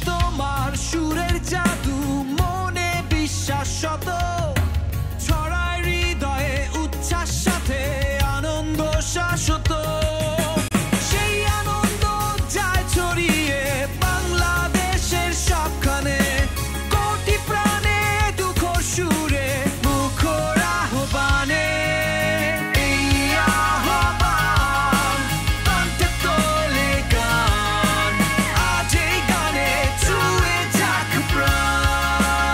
তোমার সুরের জাদু মনে বিশ্বাস শত ছড়ায় হৃদয়ে উচ্ছ্বাস সাথে আনন্দ শাশ্বত সেই আনন্দ যায় ছড়িয়ে বাংলাদেশের সবখানে কোটি প্রাণে দুঃখ সুরে মুখর আহ্বানে এই আহ্বান কণ্ঠে তোলে গান আজ এই গানে ছুঁয়ে যাক প্রাণ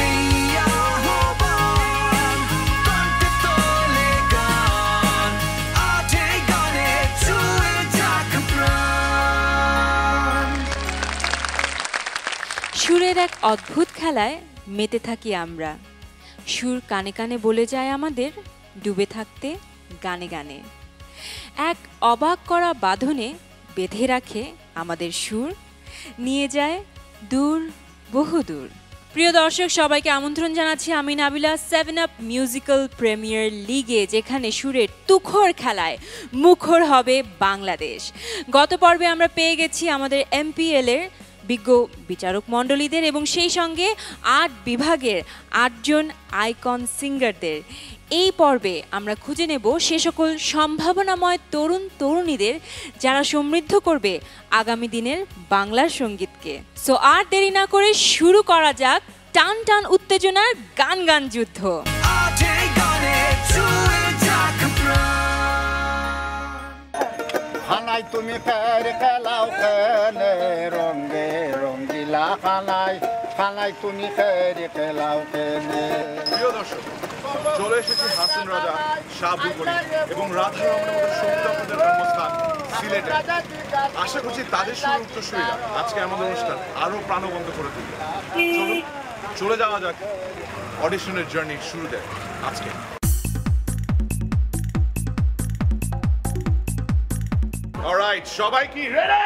এই আহ্বান কণ্ঠে তোলে গান আজ এই গানে ছুঁয়ে যাক প্রাণ। সুরের এক অদ্ভুত খেলায় মেতে থাকি আমরা। সুর কানে কানে বলে যায় আমাদের ডুবে থাকতে গানে গানে। এক অবাক করা বাঁধনে বেঁধে রাখে আমাদের সুর, নিয়ে যায় দূর বহুদূর। প্রিয় দর্শক, সবাইকে আমন্ত্রণ জানাচ্ছি আমি নাবিলা 7 আপ মিউজিক্যাল প্রিমিয়ার লিগে, যেখানে সুরের তুখর খেলায় মুখর হবে বাংলাদেশ। গত পর্বে আমরা পেয়ে গেছি আমাদের MPL এর বিজ্ঞ বিচারক মণ্ডলীদের এবং সেই সঙ্গে 8 বিভাগের 8 জন আইকন সিঙ্গারদের। এই পর্বে আমরা খুঁজে নেব সে সকল সম্ভাবনাময় তরুণ তরুণীদের যারা সমৃদ্ধ করবে আগামী দিনের বাংলার সঙ্গীতকে। সো আর দেরি না করে শুরু করা যাক টান টান উত্তেজনার গান গান যুদ্ধ। আজ এই গানে ছুঁয়ে যাক খানাই তুমি ফের খেলাও খেলে রঙে রঙ্গিলা খানাই খানাই তুমি ফের খেলাও খেলে। প্রিয় দর্শক, চলে এসেছি হাসিন রাজা, শাহ বুবলি এবং রাধা রমনের মতো সঙ্গীতজ্ঞদের জন্মস্থান সিলেটে। আশা করছি তাদের সুর উত্তরসূরিরা আজকে আমাদের অনুষ্ঠান আরো প্রাণবন্ত করে তুলবে। চলুন চলে যাওয়া যাক অডিশনের জার্নি শুরুতে আজকে। অলরাইট, সবাই কি রেডি?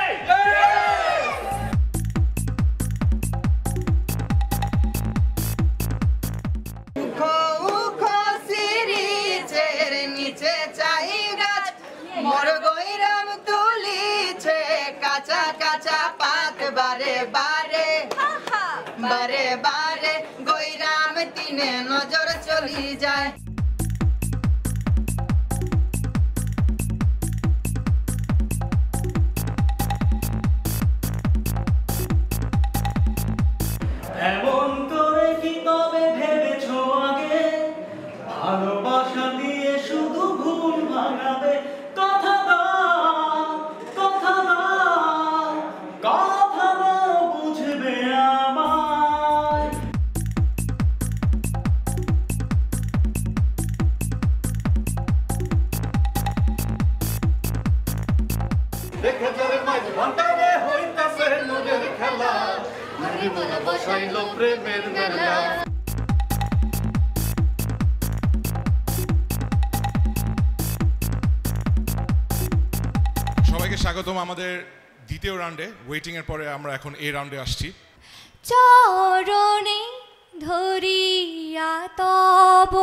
নিচে চাই গাছ মোর গৈরাম তুলিছে কাঁচা কাঁচা পাত বারে বারে বারে বারে গৈরাম তিনে নজর চলি যায়। এমন করে কি তবে ভেবেছো আগে ভালোবাসা দিয়ে শুধু ভুল ভাঙাবে? কথা দাও কথা দাও কথা দাও বুঝবে আমায়। দেখে যারে মাঝ ঘন্টারে হইতাছে নজর খেলা মনে মনে বসাইল প্রেমের মেলা। সবাইকে স্বাগতম আমাদের দ্বিতীয় রাউন্ডে। ওয়েটিং এর পরে আমরা এখন এই রাউন্ডে আসছি। চরণে ধরিয়া তব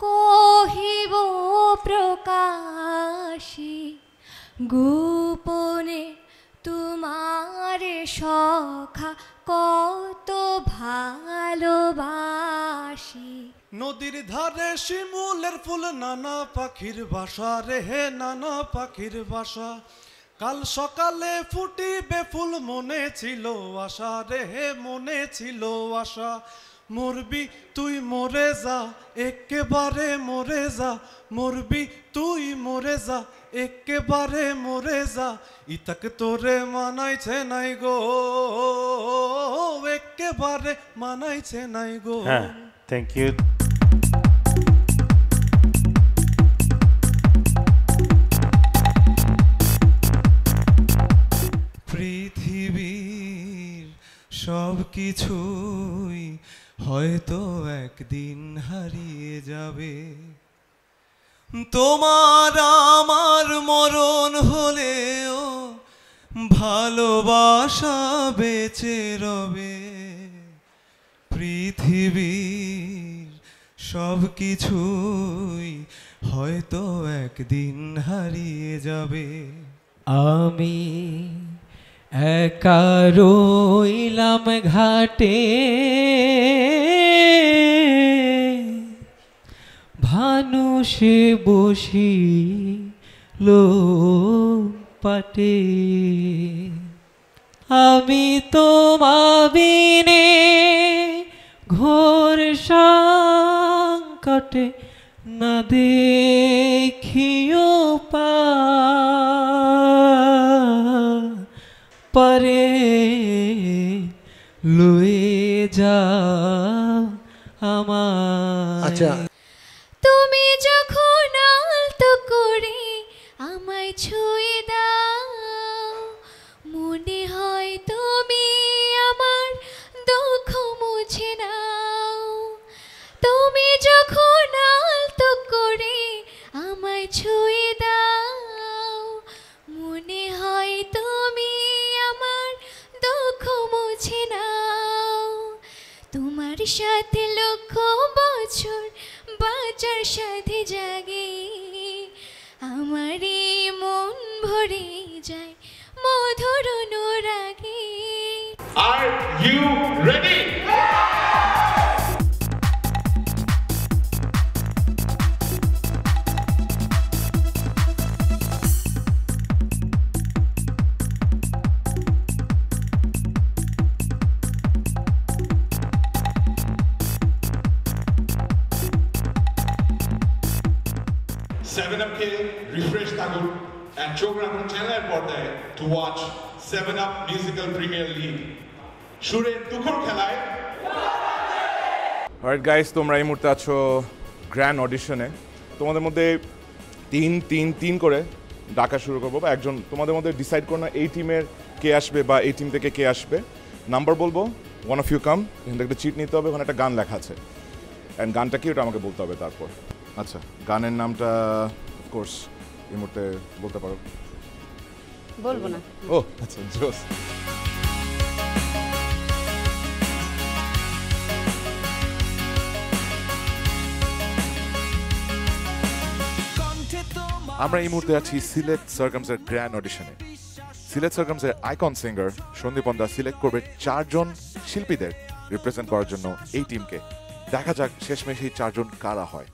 কহিব প্রকাশী গোপনে তোমার সখা কত ভালোবাসি। নদীর ধারে শিমুলের ফুল নানা পাখির বাসা রে হে নানা পাখির বাসা। কাল সকালে ফুটিবে ফুল মনে ছিল আশা রে হে মনে ছিল আশা। মরবি তুই মরে যা একেবারে মরে যা মরবি তুই মরে যা একেবারে মরে যা ইতাক তোরে মানাইছে নাই গো একেবারে মানাইছে নাই গো। হ্যাঁ, থ্যাংক ইউ। পৃথিবীর সব কিছুই হয়তো একদিন হারিয়ে যাবে, তোমার আমার মরণ হলেও ভালোবাসা বেঁচে রবে। পৃথিবীর সব কিছুই হয়তো একদিন হারিয়ে যাবে। আমি একা রইলাম ঘাটে ভানুষে বসি লো পাটে আমি তোমাবিনে ঘোর সংকটে না দেখিও পারে লয়ে যাও আমার। আচ্ছা, তুমি যখন আলতো করে আমায় ছুঁয়ে দাও মনে হয় তুমি আমার দুঃখ মুছে নাও। তুমি যখন আলতো করে আমায় ছুঁয়ে দাও মনে হয় তুমি আমার দুঃখ মুছে নাও। তোমার সাথে লক্ষ বছর বাঁচার সাথে জাগে আমার মন ভরে যায় মধুর অনুরাগে। Are you ready? Seven Up খেয়ে রিফ্রেশ থাকুন and চোখ রাখুন চ্যানেলের পর্দায় to watch 7 Up Musical Premier League সুরের তুখর খেলায়। অলরাইট গাইস, তোমরা এই মুহূর্তে আছো গ্র্যান্ড অডিশনে। তোমাদের মধ্যে তিন করে ডাকা শুরু করবো, বা একজন তোমাদের মধ্যে ডিসাইড করো না এই টিমের কে আসবে বা এই টিম থেকে কে আসবে। নাম্বার বলবো, ওয়ান অফ ইউ কাম, এখান থেকে একটা চিট নিতে হবে, ওখানে একটা গান লেখা আছে অ্যান্ড গানটা কি ওটা আমাকে বলতে হবে তারপর। আচ্ছা, গানের নামটা অফকোর্স এই মুহূর্তে বলতে পারো? বলবো না। ও আচ্ছা, জোস। আমরা এই মুহূর্তে আছি সিলেক্ট সার্কামসের গ্র্যান্ড অডিশনে। সিলেক্ট সার্কামসের আইকন সিঙ্গার সন্দীপন দা সিলেক্ট করবে 4 জন শিল্পীদের রিপ্রেজেন্ট করার জন্য এই টিমকে। দেখা যাক শেষমেশ এই 4 জন কারা হয়।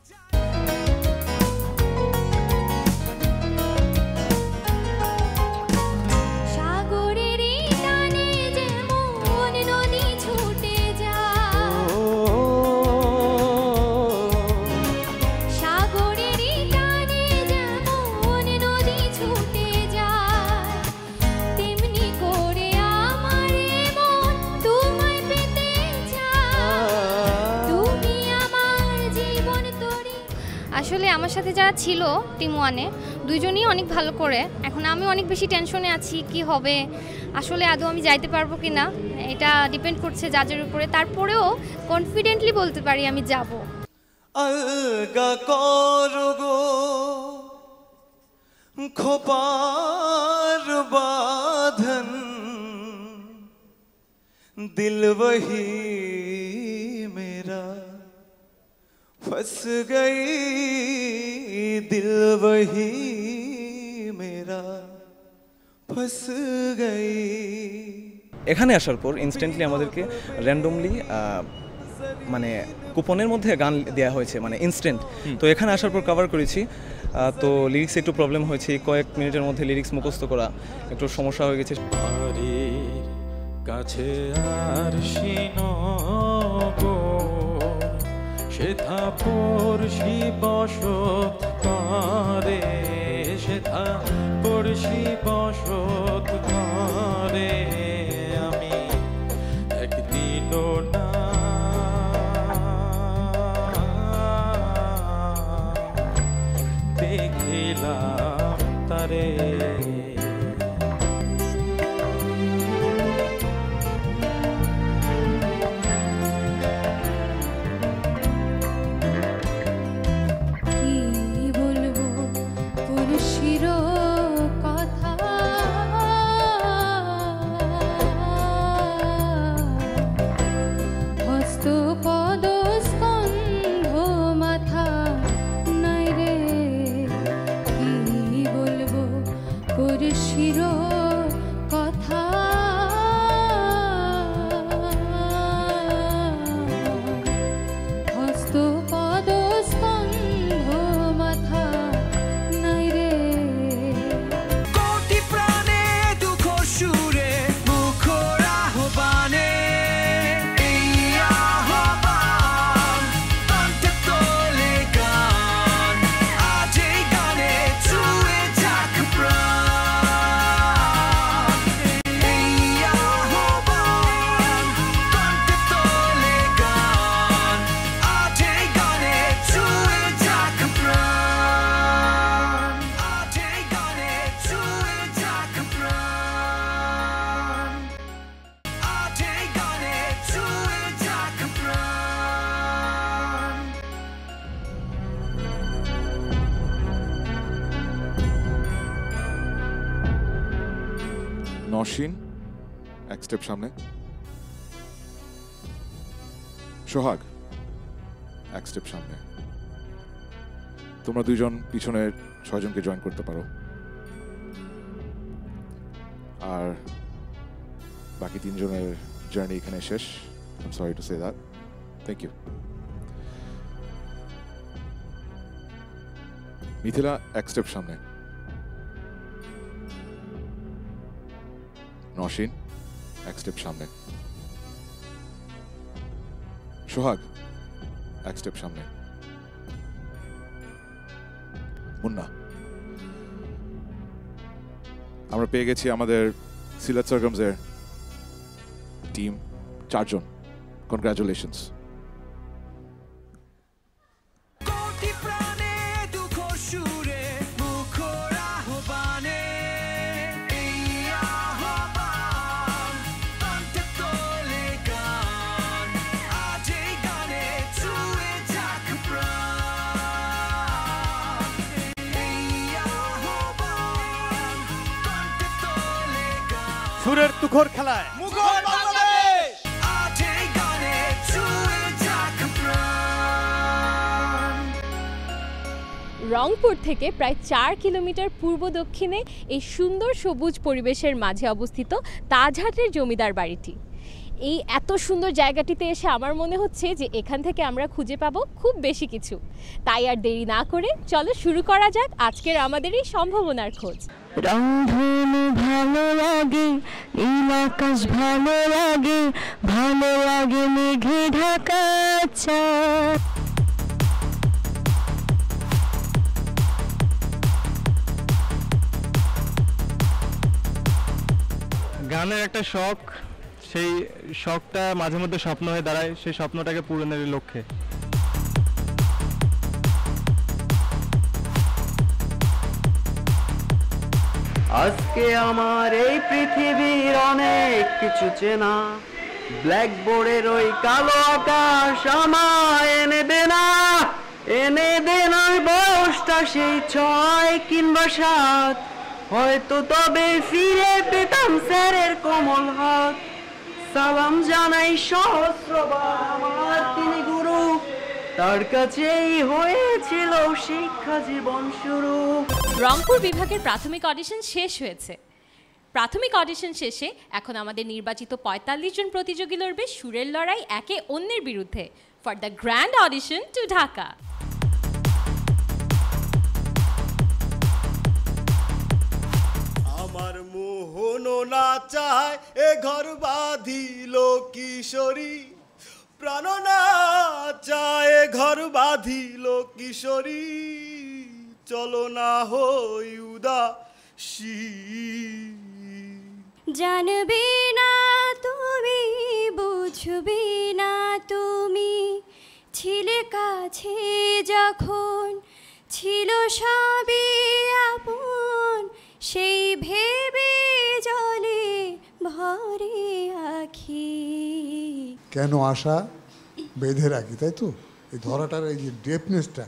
আসলে আমার সাথে যারা ছিল টিম ওয়ানে দুইজনই অনেক ভালো করে, এখন আমি অনেক বেশি টেনশনে আছি কি হবে, আসলে আদৌ আমি যাইতে পারবো কি না, এটা ডিপেন্ড করছে জাজের উপরে। তারপরেও কনফিডেন্টলি বলতে পারি আমি যাব। अलगा করগো খোপার বাঁধন दिल वही मेरा फंस गई दिल वही मेरा फंस गई। এখানে আসার পর ইনস্ট্যান্টলি আমাদেরকে র্যান্ডমলি মানে কুপনের মধ্যে গান দেওয়া হয়েছে, মানে ইনস্ট্যান্ট। তো এখানে আসার পর কভার করেছি, তো লিরিক্স একটু প্রবলেম হয়েছে, কয়েক মিনিটের মধ্যে লিরিক্স মুখস্থ করা একটু সমস্যা হয়ে গেছে। কাছে আর শিনগো সেথা পড়শি বসত করে, সেথা পড়শি বসত করে, আমি একদিনও না দেখিলাম তারে। কি বলবো পুরুষের কথা নওশীন এক স্টেপ সামনে, সোহাগ এক স্টেপ সামনে। তোমরা দুইজন পিছনের 6 জনকে জয়েন করতে পারো, আর বাকি 3 জনের জার্নি এখানে শেষ। I'm sorry to say that. Thank you. Mithila এক স্টেপ সামনে, নওশীন এক স্টেপ সামনে, সোহাগ এক স্টেপ সামনে, মুন্না। আমরা পেয়ে গেছি আমাদের সিলেট সার্কামসের টিম 4 জন। কনগ্রাচুলেশনস। সুরের তুখর খেলায় মুখর বাংলাদেশ। রংপুর থেকে প্রায় 4 কিলোমিটার পূর্ব দক্ষিণে এই সুন্দর সবুজ পরিবেশের মাঝে অবস্থিত তাজহাটের জমিদার বাড়িটি। এই এত সুন্দর জায়গাটিতে এসে আমার মনে হচ্ছে যে এখান থেকে আমরা খুঁজে পাবো খুব বেশি কিছু। তাই আর দেরি না করে চলো শুরু করা যাক আজকের আমাদের এই সম্ভাবনার খোঁজ। রংধনু ভালো লাগে, নীল আকাশ ভালো লাগে, ভালো লাগে মেঘে ঢাকা চাঁদ। গানের একটা শখ, সেই শখটা মাঝে মধ্যে স্বপ্ন হয়ে দাঁড়ায়, সেই স্বপ্নটাকে পূরণের লক্ষ্যে। আজকে আমার এই পৃথিবীর অনেক কিছু চেনা, ব্ল্যাকবোর্ডের ওই কালো আকাশ আমায় এনে দে না, এনে দে না বয়সটা সেই 6 কিংবা 7, হয়তো তবে ফিরে পেতাম স্যারের কোমল হাত। সালাম জানাই সহস্রবার আমার তিনি গুরু, তার কাছেই হয়েছিল শিক্ষা জীবন শুরু। রংপুর বিভাগের প্রাথমিক অডিশন শেষ হয়েছে। প্রাথমিক অডিশন শেষে এখন আমাদের নির্বাচিত 45 জন প্রতিযোগী লড়বে সুরের লড়াই একে অন্যের বিরুদ্ধে for the grand audition to Dhaka. আমার মোহন না চায় এ ঘর বাঁধিল কিশোরী, প্রাণ না চায় এ ঘর বাঁধিল কিশোরী, চলো না হই উদাসী। জানবে না তুমি, বুঝবে না তুমি, ছিলে কাছে যখন ছিল সবই আপন, সেই ভেবে জলে ভরে আখি। কেন আশা বেঁধে রাখি, তাই তো? এই ধরাটার এই যে ডেপনেসটা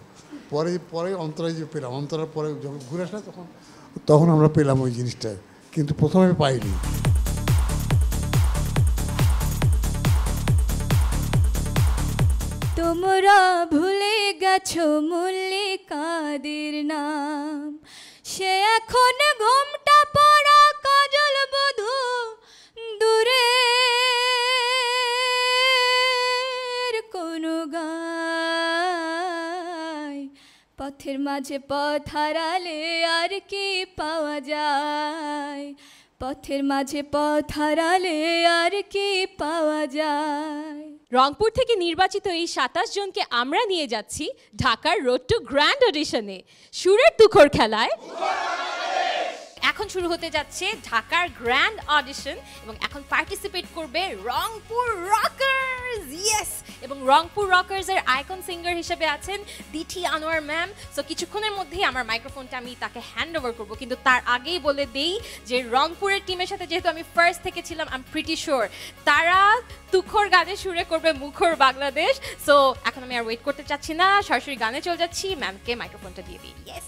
পরে পরে অন্তরায় যে পেলাম, অন্তরার পরে যখন ঘুরে আসলে তখন আমরা পেলাম ওই জিনিসটা, কিন্তু প্রথমে পাইনি। তোমরা ভুলে গেছো মল্লিকাদের নাম, সে এখন ঘোমটা পরা কাজল বধূ, দূরের কোনো গায়। পথের মাঝে পথ হারালে আর কি পাওয়া যায়, পথের মাঝে পথ হারালে আর কি পাওয়া যায়। রংপুর থেকে নির্বাচিত এই 27 জনকে আমরা নিয়ে যাচ্ছি ঢাকার রোড টু গ্র্যান্ড অডিশনে সুরের তুখর খেলায়। এখন শুরু হতে যাচ্ছে ঢাকার গ্র্যান্ড অডিশন এবং এখন পার্টিসিপেট করবে রংপুর রকার্স। ইয়েস, এবং রংপুর রকার্সের আইকন সিঙ্গার হিসেবে আছেন দিঠি আনোয়ার ম্যাম। সো কিছুক্ষণের মধ্যেই আমার মাইক্রোফোনটা আমি তাকে হ্যান্ড ওভার করবো, কিন্তু তার আগেই বলে দেই যে রংপুরের টিমের সাথে যেহেতু আমি ফার্স্ট থেকে ছিলাম, আই এম প্রিটি শিওর তারা তুখর গানে সুরে করবে মুখর বাংলাদেশ। সো এখন আমি আর ওয়েট করতে চাচ্ছি না, সরাসরি গানে চলে যাচ্ছি। ম্যামকে মাইক্রোফোনটা দিয়ে দিই। Yes,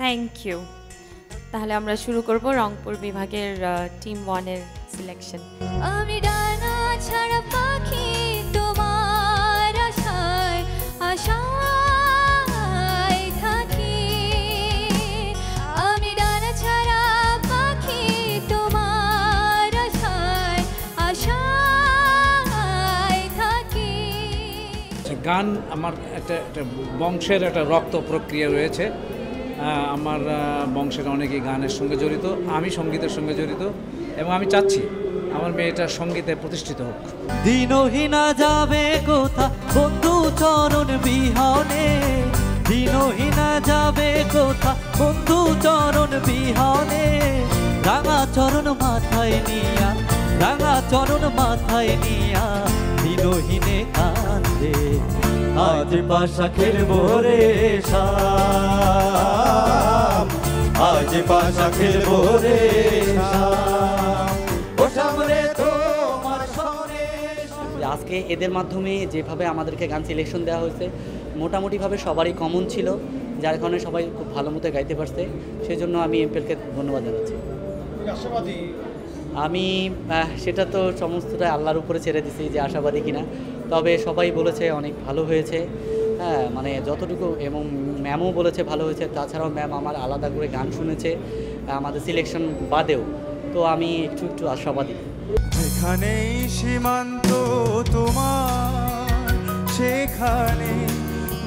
thank you. তাহলে আমরা শুরু করব রংপুর বিভাগের টিম 1 এর সিলেকশন। আমি ডানা ছাড়া পাখি তোমার আশায় আশায় থাকি, আমি ডানা ছাড়া পাখি তোমার আশায় আশায় থাকি। গান আমার একটা বংশের একটা রক্ত প্রক্রিয়া রয়েছে। আমার বংশের অনেকেই গানের সঙ্গে জড়িত, আমি সঙ্গীতের সঙ্গে জড়িত এবং আমি চাচ্ছি আমার মেয়েটা সঙ্গীতে প্রতিষ্ঠিত হোক। দিনহীনা যাবে কোথা বন্ধু চরণ বিহনে, দিনহীনা যাবে কোথা বন্ধু চরণ বিহনে, রাঙা চরণ মাথায় নিয়া, রাঙা চরণ মাথায় নিয়া দিনহীনে কান্দে। আজ পাশা খেলবো রে শাম, আজ পাশা খেলবো রে শাম, ও সামনে তোমার সনে। আজকে এদের মাধ্যমে যেভাবে আমাদেরকে গান সিলেকশন দেওয়া হয়েছে মোটামুটিভাবে সবারই কমন ছিল, যার কারণে সবাই খুব ভালো মতো গাইতে পারছে, সেই জন্য আমি এমপেলকে ধন্যবাদ জানাচ্ছি। আমি সেটা তো সমস্তটা আল্লাহর উপরে ছেড়ে দিছি যে আশাবাদী কিনা, তবে সবাই বলেছে অনেক ভালো হয়েছে। হ্যাঁ, মানে যতটুকু, এবং ম্যামও বলেছে ভালো হয়েছে। তাছাড়াও ম্যাম আমার আলাদা করে গান শুনেছে আমাদের সিলেকশন বাদেও, তো আমি একটু একটু আশাবাদী। যেখানেই সীমান্ত তোমার সেখানে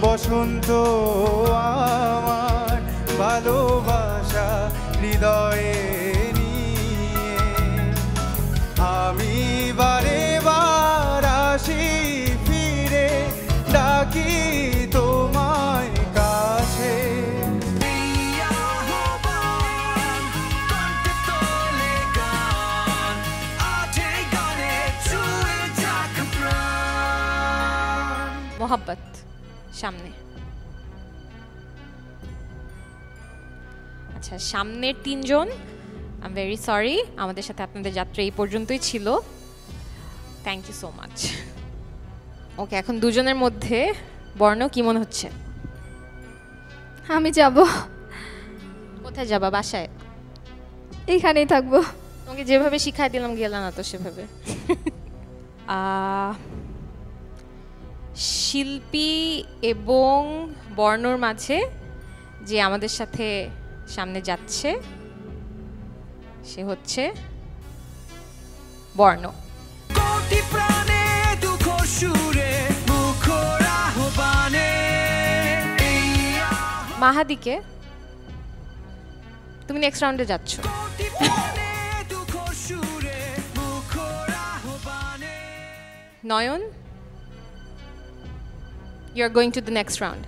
বসন্ত আমার, ভালোবাসা হৃদয়ে নিয়ে আমি বারে বার আসি ফিরে, ডাকি তোমায় কাছে। মোহাব্বত সামনে। আচ্ছা, সামনের তিনজন আই এম ভেরি সরি, আমাদের সাথে আপনাদের যাত্রা এই পর্যন্তই ছিল। Thank you so much. Okay, এখন দুজনের মধ্যে বর্ণ কি মনে হচ্ছে? আমি যাব। কোথায় যাবা? বাসায়? এইখানেই থাকবো। তোমাকে যেভাবে শিখাই দিলাম গেলা না তো সেভাবে। শিল্পী এবং বর্ণর মাঝে যে আমাদের সাথে সামনে যাচ্ছে সে হচ্ছে বর্ণ। মাহাদিকে তুমি নেক্সট রাউন্ডে যাচ্ছ। নয়ন, you are going to the next round.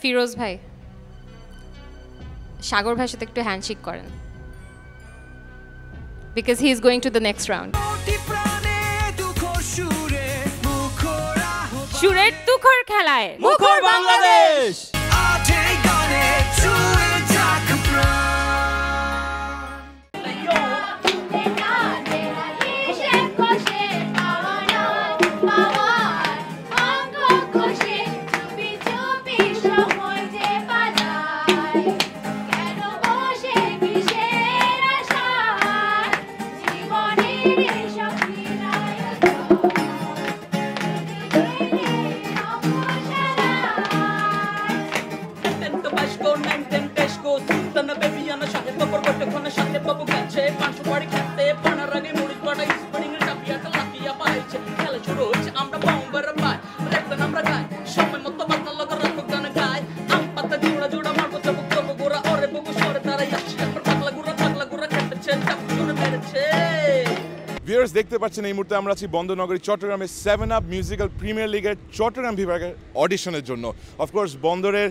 Firoz ভাই, সাগর ভাইয়ের সাথে একটু হ্যান্ডশেক করেন, because he is going to the next round. সুরের তুখর খেলায় মুখর বাংলাদেশ। ভিউয়ার্স, দেখতে পাচ্ছেন এই মুহূর্তে আমরা আছি বন্দরনগরী চট্টগ্রামের 7 আপ মিউজিক্যাল প্রিমিয়ার লিগের চট্টগ্রাম বিভাগের অডিশনের জন্য। অফকোর্স বন্দরের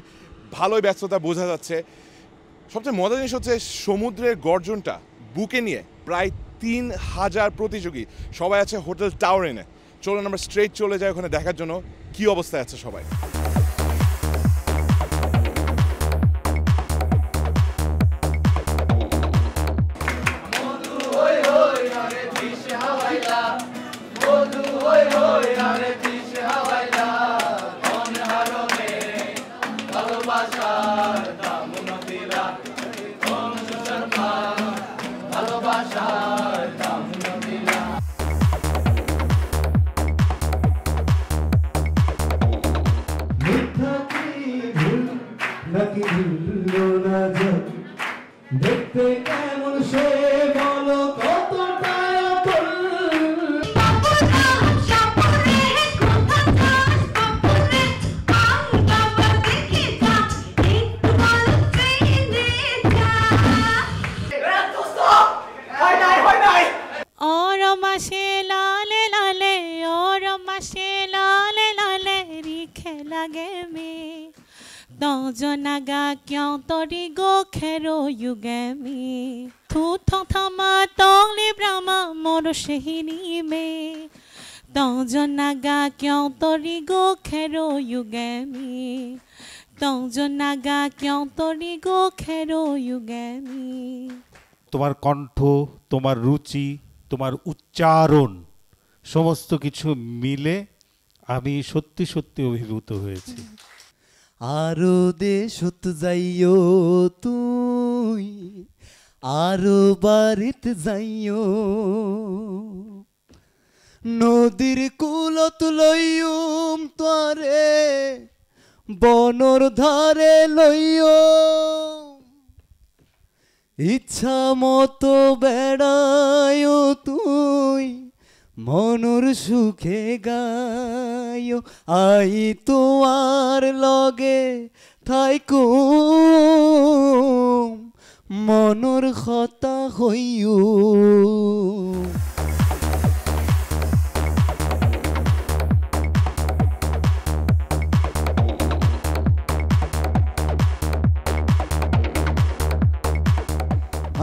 ভালোই ব্যস্ততা বোঝা যাচ্ছে। সবচেয়ে মজার জিনিস হচ্ছে সমুদ্রের গর্জনটা বুকে নিয়ে প্রায় 3000 প্রতিযোগী সবাই আছে হোটেল টাওয়ারেনে। চলুন আমরা স্ট্রেট চলে যাই ওখানে দেখার জন্য কি অবস্থায় আছে সবাই। মধু হই হই আরে পিছে হাওয়াইলা কোন হারমে নাকি ভুললো না জান দেখতে কেমন সে বলো কতটা और माशे लाले लाले और माशे लाले लाले रिखे लगे में तो जो नगा क्यों तोरी गो खेरो युगे में तू थो थमा तोली ब्रह्मा मोर शहीनी में तो जो नगा क्यों तोरी गो खेरो युगे में तो जो नगा क्यों तोरी गो खेरो युगे में তোমার কণ্ঠ তোমার রুচি তোমার উচ্চারণ সমস্ত কিছু মিলে আমি সত্যি সত্যি অভিভূত হয়েছি আরো দেশত যাইও তুই আরো বাড়িতে যাইও নদীর কুলত লইয়ুম তোরে বনর ধারে লইও ইচ্ছা মতো বেড়ায়ো তুই মনুর সুখে গায়ো আই তোমার লগে থাইকো মনুর কথা হইও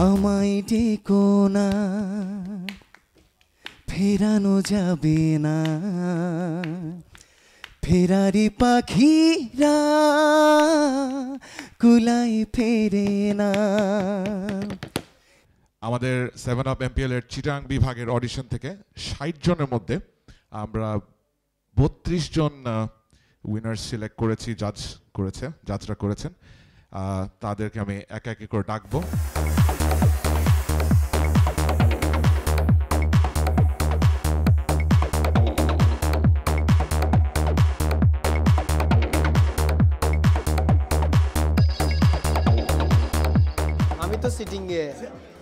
আমায় ডেকো না ফেরানো যাবে না ফেরারি পাখিরা কুলাই ফেরে না আমাদের 7up MPL এর চিটাং বিভাগের অডিশন থেকে 60 জনের মধ্যে আমরা 32 জন উইনার সিলেক্ট করেছি জাজরা করেছেন তাদেরকে আমি এক এক করে ডাকবো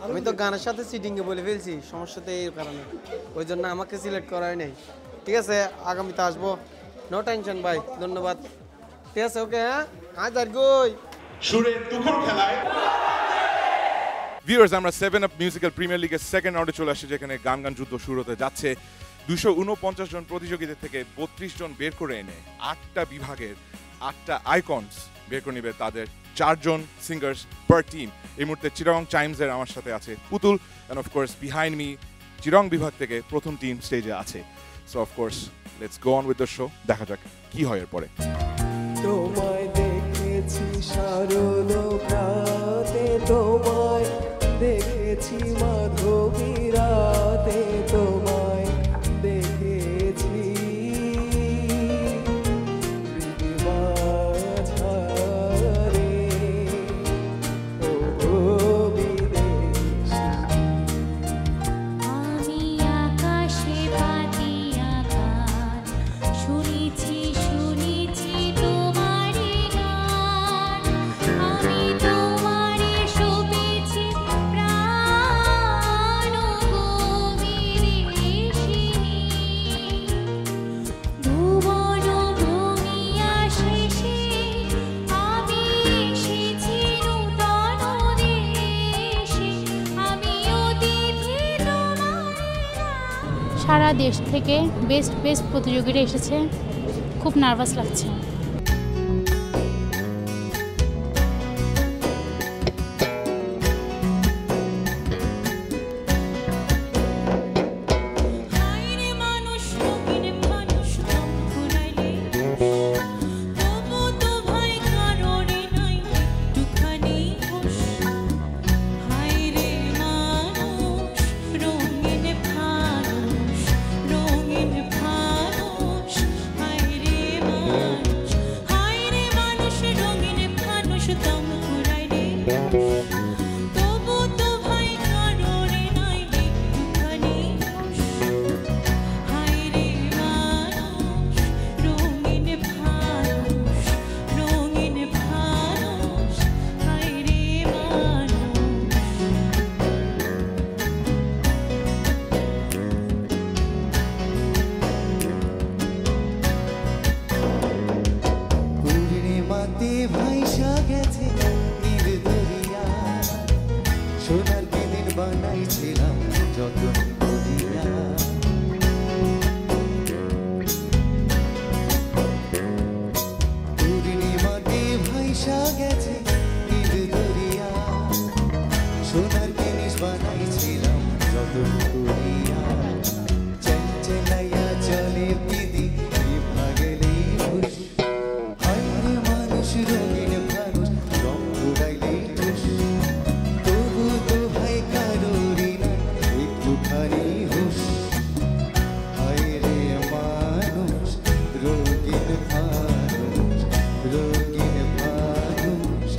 আমি তো গানের সাথে সিটিং এ বলে ফেলছি সমস্যাতে এই কারণে ওই জন্য আমাকে সিলেক্ট করাই নাই ঠিক আছে আগামীতে আসবো নো টেনশন ভাই ধন্যবাদ ঠিক আছে ওকে হ্যাঁ আজ আর গই সুরের তুখর খেলায় ভিউয়ার্স আমরা 7up মিউজিক্যাল প্রিমিয়ার লিগের সেকেন্ড রাউন্ডে চলে আসছি যেখানে গান যুদ্ধ শুরু হতে যাচ্ছে 249 জন প্রতিযোগীদের থেকে 32 জন বের করে এনে 8টা বিভাগের 8টা আইকনস বের করে নেবে তাদের 4 জন সিঙ্গার্স পার টিম এই মুহূর্তে চিরাং চাইমসের আমার সাথে আছে পুতুল end of course behind me Chirang বিভাগ থেকে প্রথম টিম স্টেজে আছে so of course let's go on with the show দেখা যাক কি হয় এরপরে তোমায় দেখেছি সারল প্রাতে তোমায় দেখেছি মাধবী রাতে তোমায় দেখেছি সারা দেশ থেকে বেস্ট প্রতিযোগীরা এসেছে খুব নার্ভাস লাগছে ভাষা গেছে নীল দরিয়া সোনার জিনিস বানাইছিলাম যত করিয়া চেলাইয়া চলে দিদি ভাগলেই হুশ হাইরে মানুষ রঙিন মানুষ রং উড়াইলেই ঠুস তবু তো ভাই কারোরই না একটুখানি হুশ হাইরে মানুষ রঙিন মানুষ রঙিন মানুষ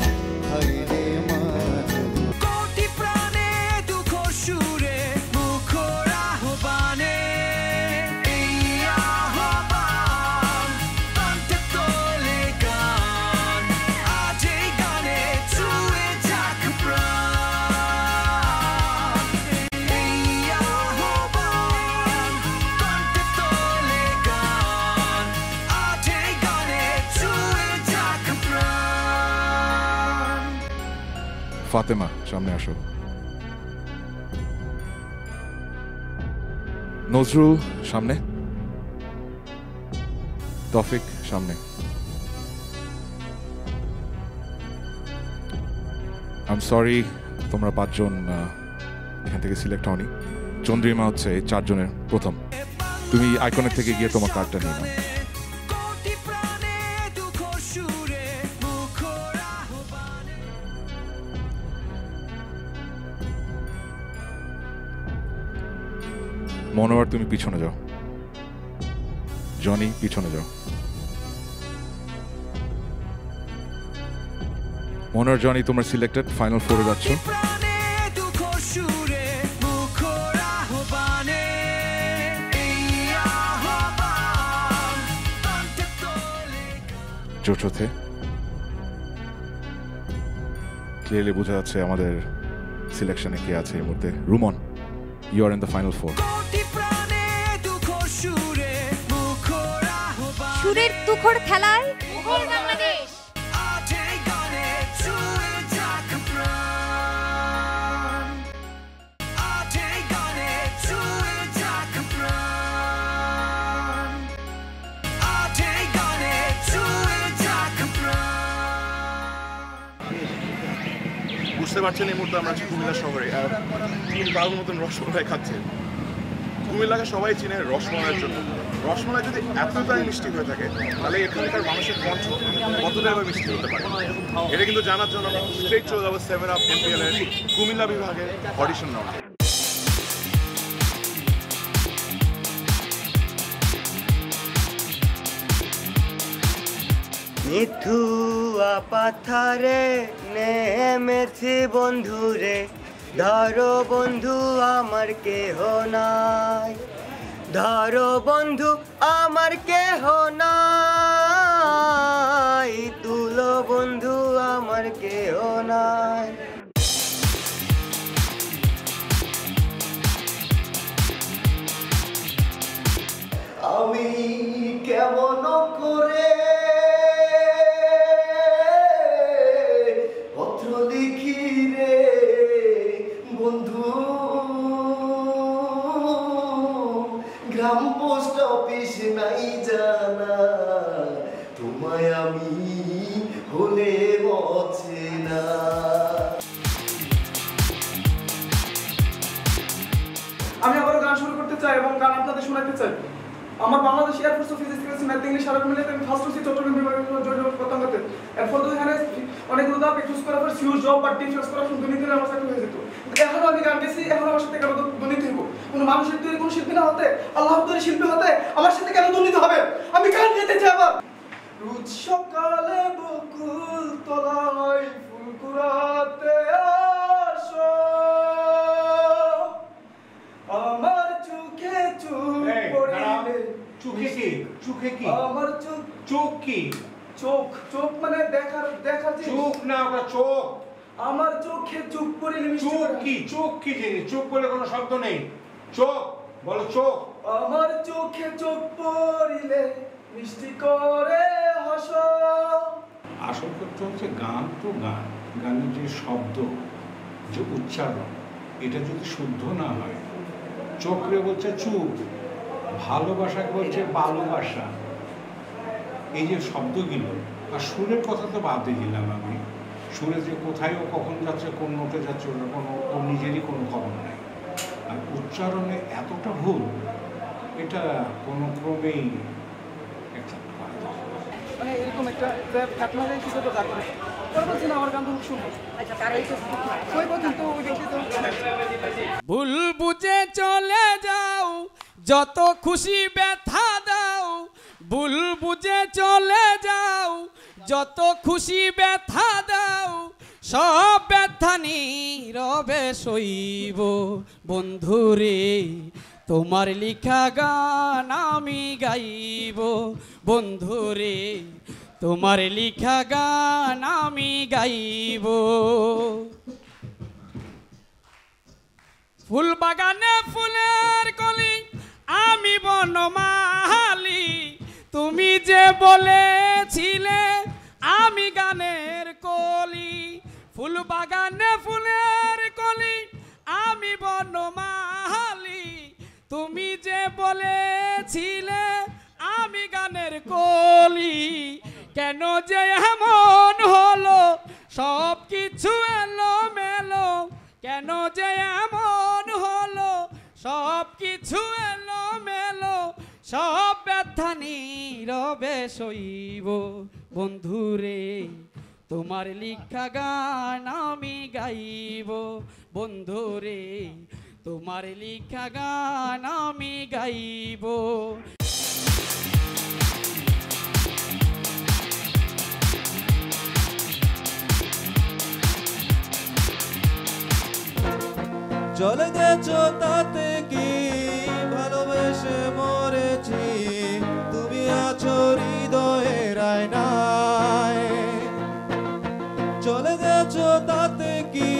হাইরে মানুষ কোটি প্রাণে দুঃখ সুরে মুখর আহ্বানে এই আহ্বান প্রান্তে তোলে গান আজ এই গানে ছুঁয়ে যাক প্রাণ এই আহ্বান প্রান্তে তোলে গান আজ এই গানে ছুঁয়ে যাক প্রাণ ফাতেমা সামনে আসো নজরুল সামনে তৌফিক সামনে আই এম সরি তোমরা 5 জন এখান থেকে সিলেক্ট হওনি চন্দ্রিমা হচ্ছে এই 4 জনের প্রথম তুমি আইকনের থেকে গিয়ে তোমার কার্ডটা নিয়ে নাও মনোয়ার তুমি পিছনে যাও জনি পিছনে যাও মনোয়ার জনি তোমরা সিলেক্টেড ফাইনাল 4 এ যাচ্ছ চতুর্থে ক্লিয়ারলি বোঝা যাচ্ছে আমাদের সিলেকশনে কে আছে এর মধ্যে Ruman you are in the final 4 সুরের তুখর খেলায় মুঘল বাংলাদেশ বুঝতে পারছেন এই মুহূর্তে আমরা আছি কুমিল্লা শহরে আর বাবুর মতন রসমালাই খাচ্ছে কুমিল্লাকে সবাই চিনে রসমালাইয়ের জন্য রসমালাই যদি এতটাই মিষ্টি হয়ে থাকে তাহলে এখানকার মানুষের কণ্ঠ কতটা মিষ্টি হতে পারে এটা কিন্তু জানার জন্য স্ট্রেট চলে যাবো 7 আপ এমপিএল এর কুমিল্লা বিভাগের অডিশন রাউন্ডে মিঠুয়া পাথারে নেমেছি বন্ধুরে ধরো বন্ধু আমার কেহ নাই ধরো বন্ধু আমার কেহ নাই তুলো বন্ধু আমার কেহ নাই আমি কেমন করে পত্র লিখি রে বন্ধু গ্রাম পোস্ট অফিস নাই জানা তোমায় আমি হলে বছে না আমি আবার গান শুরু করতে চাই এবং গান আপনাদের শোনাতে চাই আমার Bangladesh air force of physics math English সারা মিলে আমি ফার্স্ট হচ্ছি চট্টগ্রাম বিভাগের জন্য প্রথমতে এরপর তো এখানে অনেকগুলো ধাপ চুজ করার পর সিউজ জব বা ডিফেন্স করার দুর্নীতি আমার চাকরি হয়ে যেত এখনো আমি গান গেছি এখন আমার সাথে কেন দুর্নীতি হইব কোনো মানুষের তৈরি কোনো শিল্পী না হতে আল্লাহর তৈরি শিল্পী হতে আমার সাথে কেন দুর্নীতি হবে আমি গান গেতে চাই আবার রোজ সকালে বকুল তলায় ফুল কুড়াতে আসো আমার চোখে চোখ পড়িলে চোখে কি চোখে কি আমার চোখ চোখ কি চোখ চোখ মানে দেখার জিনিস চোখ না ওটা চোখ আমার চোখে চোখ পড়িলে চোখ কি জিনিস চোখ বলে কোনো শব্দ নেই চোখ বলো চোখ আমার চোখে চোখ পড়িলে মিষ্টি করে হাসো আসল কথা হচ্ছে গান তো গান গানের যে শব্দ যে উচ্চারণ এটা যদি শুদ্ধ না হয় চোখরে বলছে চুপ ভালোবাসাকে বলছে ভালোবাসা এই যে শব্দগুলো আর সুরের কথা তো বাদ দিয়ে দিলাম আমি, সুরে যে কোথায় ও কখন যাচ্ছে, কোন নোটে যাচ্ছে, ওটা কোনো ওর নিজেরই কোনো খবর নেই। আর উচ্চারণে এতটা ভুল, এটা কোনো ক্রমেই অ্যাকসেপ্ট করা যায় না। মানে এরকম একটা আপনাদের কিছু তো থাকবে, পরে বলছি না আমার গান তো শুনবো। আচ্ছা তার এই তো কিন্তু ওই ব্যক্তি তো ভুল বুঝে চলে যাও, যত খুশি ব্যথা দাও। ভুল বুঝে চলে যাও, যত খুশি ব্যথা দাও। সব ব্যথা নীরবে সইব বন্ধুরে, তোমার লিখা গান আমি গাইব বন্ধুরে, তোমার লিখা গান আমি গাইব। ফুল বাগানে ফুলের কলি আমি বনমালী, তুমি যে বলেছিলে আমি গানের কলি। ফুল বাগানে ফুলের কলি আমি বনমালী, তুমি যে বলেছিলে আমি গানের কলি। কেন যে এমন হলো সব কিছু এলো মেলো, কেন যে এমন হলো সব কিছু এলো মেলো। সব ব্যথা নীরবে সইব বন্ধুরে, তোমার লিখা গান আমি গাইব বন্ধুরে, তোমার লিখা গান আমি গাইব। চলে গেছো তাতে কি ভালোবেসে মরেছি, তুমি আছো হৃদয়ের আয়নায়। চলে গেছো তাতে কি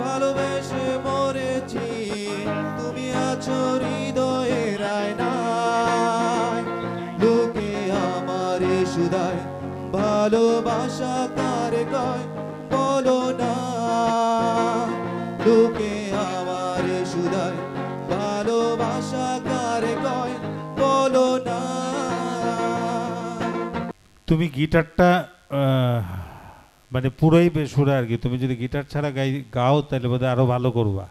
ভালোবেসে মরেছি, তুমি আছো হৃদয়ের আয়নায়। লোকে আমার সুদায় ভালোবাসা কারে কয় বলো না, লোকে আমার সুদায় ভালোবাসা কারে কয় বলো না। তুমি গিটারটা মানে পুরোই বেসুরা আর কি, তুমি যদি গিটার ছাড়া গাও তাহলে বোধহয় আরো ভালো করবা।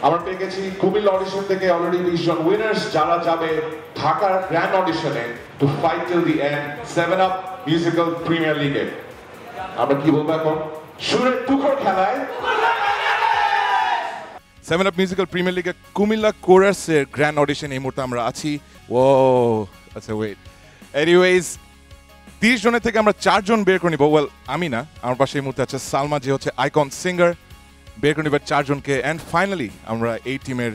আমরা পেয়ে গেছি কুমিল্লা অডিশন থেকে অলরেডি 20 জন উইনার্স, যারা যাবে ঢাকার গ্র্যান্ড অডিশনে to fight till the end 7 up musical premier লিগে। আমরা কি বলবো এখন? সুরের তুখর খেলায় 7 আপ মিউজিক্যাল প্রিমিয়ার লিগে কুমিল্লা কোরাসের গ্র্যান্ড অডিশন এই মুহূর্তে আমরা আছি। ও আচ্ছা ওয়েট, এনিওয়েজ 30 জনের থেকে আমরা 4 জন বের করে নিব। ওয়েল আমি না, আমার পাশে এই মুহূর্তে আছে সালমা, যে হচ্ছে আইকন সিঙ্গার। বের করে নিবার 4 জনকে, অ্যান্ড ফাইনালি আমরা এই টিমের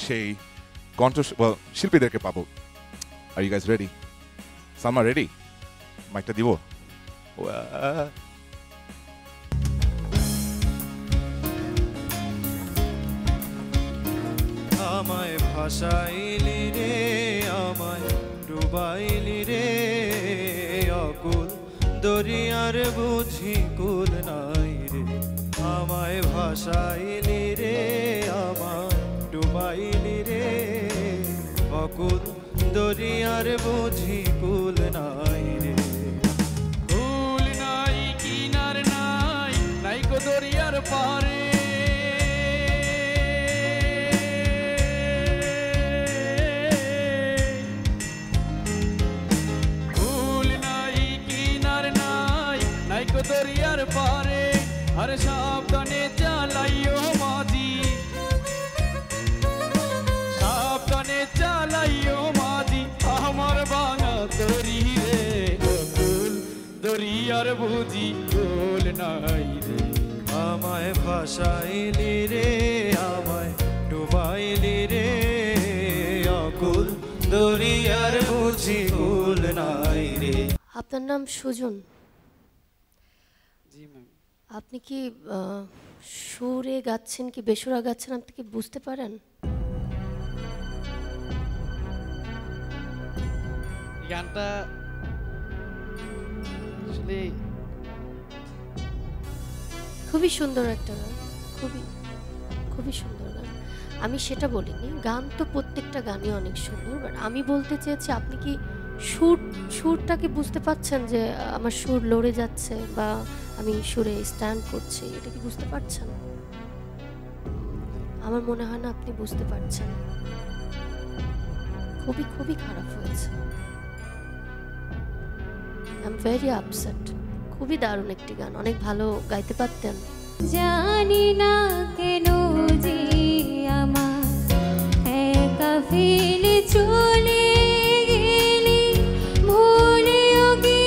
সেই শিল্পীদেরকে পাবো। Are you guys ready? Salma ready? মাইকটা দিব? আমায় ভাসাইলি রে, আমায় ডুবাইলি রে, অকুল দরিয়ার বুঝি কুল নাই রে। আমায় ভাসাইলি রে, আমায় ডুবাইলি রে, অকুল দরিয়ার বুঝি কুল নাই রে। কুল নাই কিনার নাই, নাই কো দরিয়ার পারে। কুল নাই কিনার নাই, নাই কো দরিয়ার পারে। আর সাবধানে চালাইও মাঝি, সাবধানে চালাইও মাঝি, আমার বাঙা তরি রে। কুল দরিয়ার বুঝি কুল নাই রে। আমায় ভাসাইলি রে, আমায় ডুবাইলি রে, অকুল দরিয়ার বুঝি কুল নাই রে। আপনার নাম সুজন? জি ম্যাম। আপনি কি সুরে গাচ্ছেন কি বেসুরা গাচ্ছেন, আপনি কি বুঝতে পারেন? গানটা আসলে খুবই সুন্দর একটা গান, খুবই খুবই সুন্দর গান। আমি সেটা বলিনি, গান তো প্রত্যেকটা গানই অনেক সুন্দর, বাট আমি বলতে চেয়েছি আপনি কি সুরটাকে বুঝতে পারছেন যে আমার সুর লড়ে যাচ্ছে বা আমি সুরে স্ট্যান্ড করছি, এটা কি বুঝতে পারছেন? আমার মনে হয় না আপনি বুঝতে পারছেন। খুবই খুবই খারাপ হয়েছে, আই এম ভেরি আপসেট। খুবই দারুণ একটি গান, অনেক ভালো গাইতে পারতেন। জানি না কেন যে আমার একা ফেলে চলে গেলি, ভুলেও কি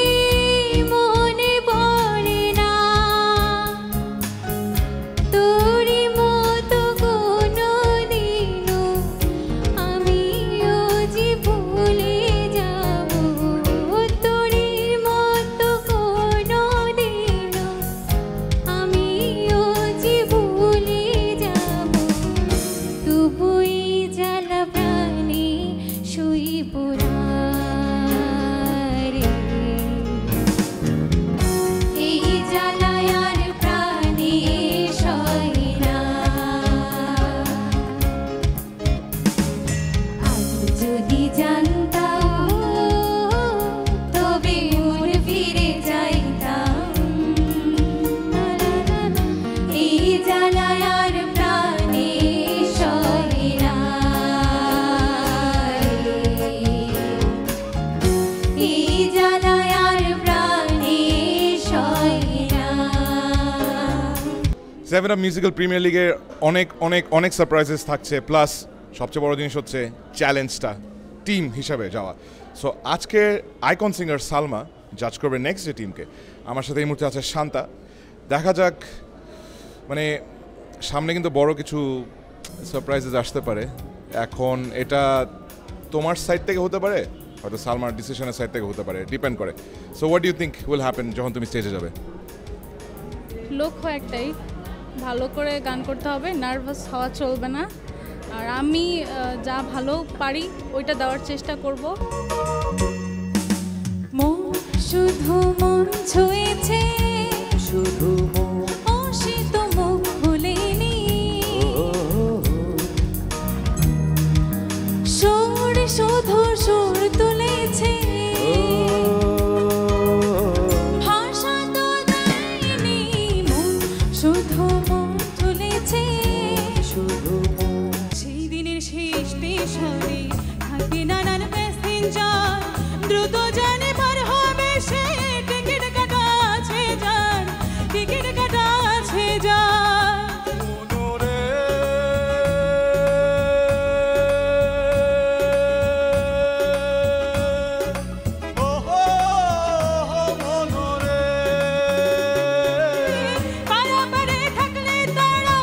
মনে পড়ে না তোরই মতো কোনো দিনও আমিও যে ভুলে যাব, তোরই মতো কোনো দিনও আমিও যে ভুলে যাব, তবুই জ্বালা প্রাণে শুইব না রে, এই জ্বালায় আর প্রাণে সয় না। আমি যদি জানতাম তবে মনে ফিরে যাইতাম, এই জ্বালায় আর প্রাণে সয় না, এই জ্বালায় আর প্রাণে সয় না। 7 আপ মিউজিক্যাল প্রিমিয়ার লিগের অনেক অনেক অনেক সারপ্রাইজেস থাকছে, প্লাস সবচেয়ে বড় জিনিস হচ্ছে চ্যালেঞ্জটা টিম হিসাবে যাওয়া। সো আজকে আইকন সিঙ্গার সালমা জাজ করবে নেক্সট যে টিমকে। আমার সাথে এই মুহূর্তে আছে শান্তা। দেখা যাক, মানে সামনে কিন্তু বড় কিছু সারপ্রাইজেস আসতে পারে। এখন এটা তোমার সাইড থেকে হতে পারে, হয়তো সালমার ডিসিশনের সাইড থেকে হতে পারে, ডিপেন্ড করে। So what do you think will happen যখন তুমি স্টেজে যাবে? লক্ষ্য একটাই, ভালো করে গান করতে হবে, নার্ভাস হওয়া চলবে না, আর আমি যা ভালো পারি ওইটা দেওয়ার চেষ্টা করব। মন শুধু মন ছুঁয়েছে, শুধু ও সে তো মুখ খুলেনি, সুর শুধু সুর তুলেছে, ভাষা তো দেয়নি, মন শুধু মন তুলেছে, শুধু সেই দিনের শেষ স্টেশনে থাকে নানান প্যাসেঞ্জার, দ্রুত জানে পার হবে সে, টিকিট কাটা আছে যার, টিকিট কাটা আছে যার। পারাপারে থাকলে তারা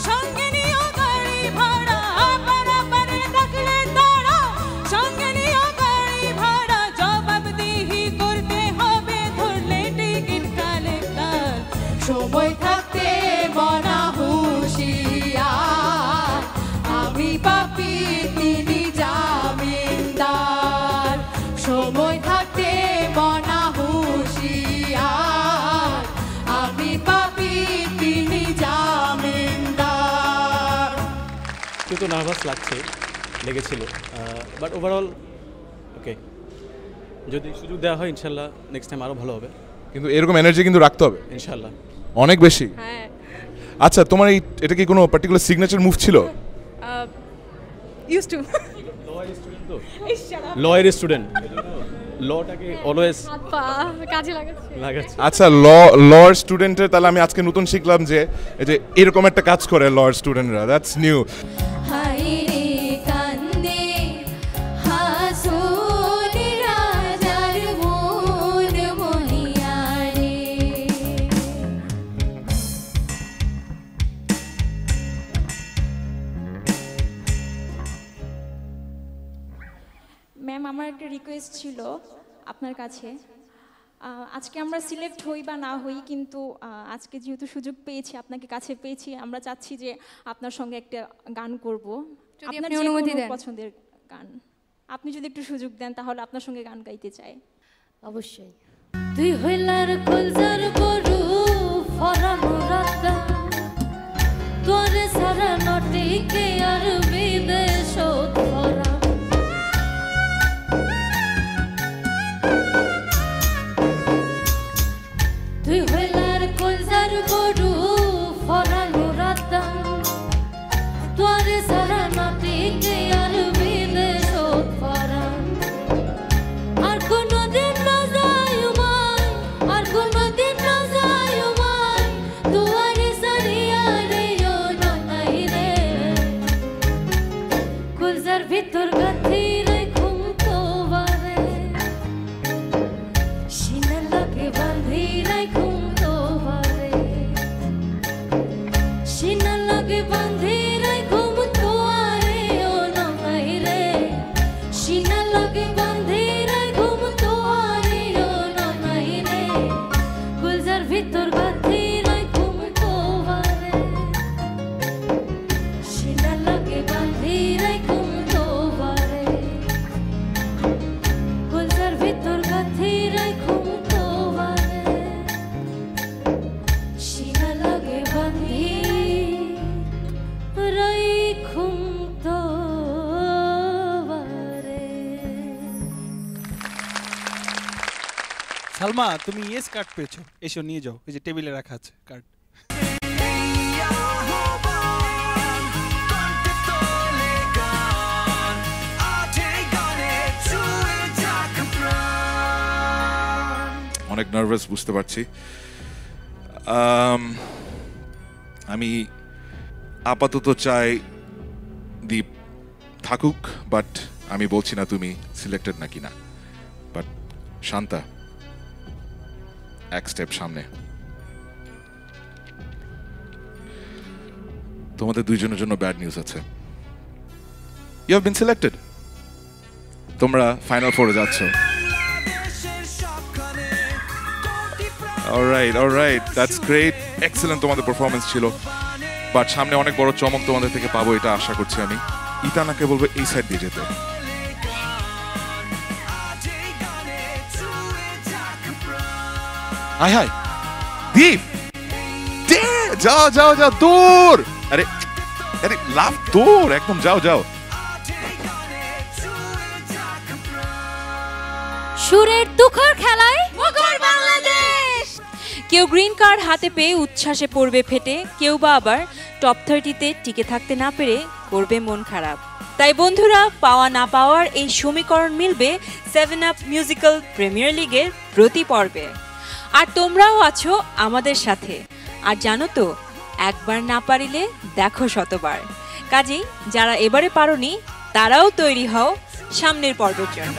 সঙ্গে নিও গাড়ি ভাড়া, পারাপারে থাকলে তারা সঙ্গে নিও গাড়ি ভাড়া, জবাবদিহি করতে হবে ধরলে টিকিট কালেক্টর, সময় থাকতে বনা হুঁশিয়ার, আমি পাপি তিনি জামিনদার, সময় থাকতে বনা হুঁশিয়ার, আমি পাপি তিনি জামিনদার। একটু তো নার্ভাস লাগছে, লেগেছিল, বাট ওভারঅল ওকে। যদি সুযোগ দেওয়া হয় ইনশাল্লাহ নেক্সট টাইম আরও ভালো হবে, কিন্তু এরকম এনার্জি কিন্তু রাখতে হবে ইনশাল্লাহ, অনেক বেশি। হ্যাঁ। আচ্ছা, তোমার এটা কি কোনো পার্টিকুলার সিগনেচার মুভ ছিল? ইউজ টু লয়ের স্টুডেন্ট, লটাকে অলওয়েজ হাত পা কাজে লাগাচ্ছে। আচ্ছা, লর স্টুডেন্টের তাহলে আমি আজকে নতুন শিখলাম যে এই যে এরকম একটা কাজ করে লর স্টুডেন্টরা, দ্যাটস নিউ। হায় রে কান্দে হাসুন রাজার মন মহিয়া রে। ম্যাম, আমার একটা রিকোয়েস্ট ছিল আপনার কাছে। আজকে আমরা সিলেক্ট হই বা না হই, কিন্তু আজকে যেহেতু সুযোগ পেয়েছি, আপনাকে কাছে পেয়েছি, আমরা চাচ্ছি যে আপনার সঙ্গে একটা গান করব, আপনার যে অনুমতি কোনো দেন। পছন্দের গান। আপনি যদি একটু সুযোগ দেন তাহলে আপনার সঙ্গে গান গাইতে চাই। অবশ্যই। তুই হইলার কলজার গরু ফরানো রাখা तुआरे सरिया रे यो ननाई रे गुलजार ভিতর গাথি রে ঘুম তো বারে সিনা লাগে বাঁধি রে ঘুম তো বারে সিনা লাগে বাঁধি রে ঘুম তো আরে ও ননাই রে সিনা লাগে বাঁধি রে ঘুম তো আরে ও ননাই রে গুলজার ভিতর গাথি রে ঘুম তো বারে সিনা লাগে বাঁধি রে ঘুম তো বারে গুলজার ভিতর গাথি রে ঘুম তো বারে সিনা লাগে বাঁধি রে ঘুম তো বারে। সালমা তুমি ইয়েস কার্ড পেয়েছো, এসো নিয়ে যাও, এই যে টেবিলে রাখা আছে কার্ড। অনেক নার্ভাস বুঝতে পারছি। আমি আপাতত চাই দীপ থাকুক, বাট আমি বলছি না তুমি সিলেক্টেড নাকি না। বাট শান্তা, এক স্টেপ সামনে। তোমাদের দুইজনের জন্য ব্যাড নিউজ আছে। You have been selected. তোমরা ফাইনাল ফোরে যাচ্ছ। অলরাইট, দ্যাটস গ্রেট, এক্সেলেন্ট তোমাদের পারফরমেন্স ছিল। বাট সামনে অনেক বড় চমক তোমাদের থেকে পাবো, এটা আশা করছি আমি। ইতানাকে বলবো এই সাইড দিয়ে যেতে। হাই হাই দীপ, যাও যাও যাও, দৌড়! আরে আরে লাভ, দৌড়, একদম যাও যাও। সুরের তুখর খেলায় মুখর বাংলাদেশ। কেউ গ্রিন কার্ড হাতে পেয়ে উচ্ছ্বাসে পড়বে ফেটে, কেউ বা আবার টপ 30-তে টিকে থাকতে না পেরে করবে মন খারাপ। তাই বন্ধুরা, পাওয়া না পাওয়ার এই সমীকরণ মিলবে 7 আপ মিউজিক্যাল প্রিমিয়ার লিগের প্রতি পর্বে। আর তোমরাও আছো আমাদের সাথে। আর জানো তো, একবার না পারিলে দেখো শতবার। কাজেই যারা এবারে পারোনি, তারাও তৈরি হও সামনের পর্বের জন্য।